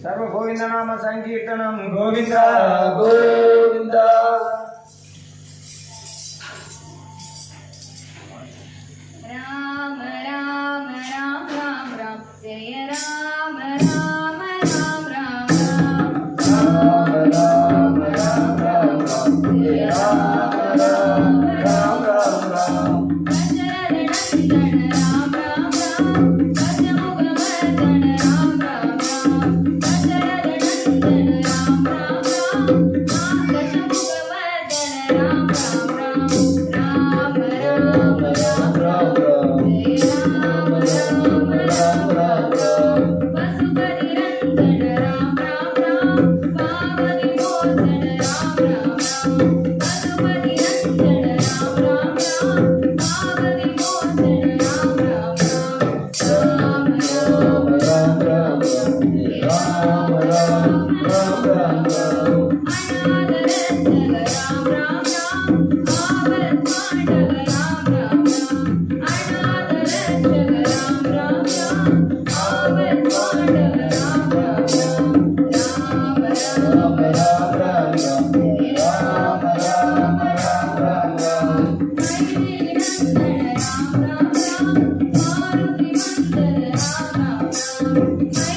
सर्व गोविंद नाम संकीर्तनम गोविंद गोविंद राम राम राम राम राम जय राम राम राम राम राम राम राम राम राम जय राम राम राम राम राम गजनंदन राम राम राम गजमुखमर्दन राम राम राम गजनंदन राम राम राम गजमुखमर्दन राम राम राम राम राम राम जय राम राम राम राम राम पशुपति रंजन राम राम राम पावनी मोचन राम राम राम पशुपति रंजन राम राम राम पावनी मोचन राम राम राम राम राम राम जय राम राम राम राम राम अनाथ रक्षक राम राम राम आवत पांडव राम राम राम अनाथ रक्षक राम राम राम आवत पांडव राम राम राम राम राम राम राम जय राम राम राम राम राम मैथिली नंदन राम राम राम मारुति मंदन राम राम राम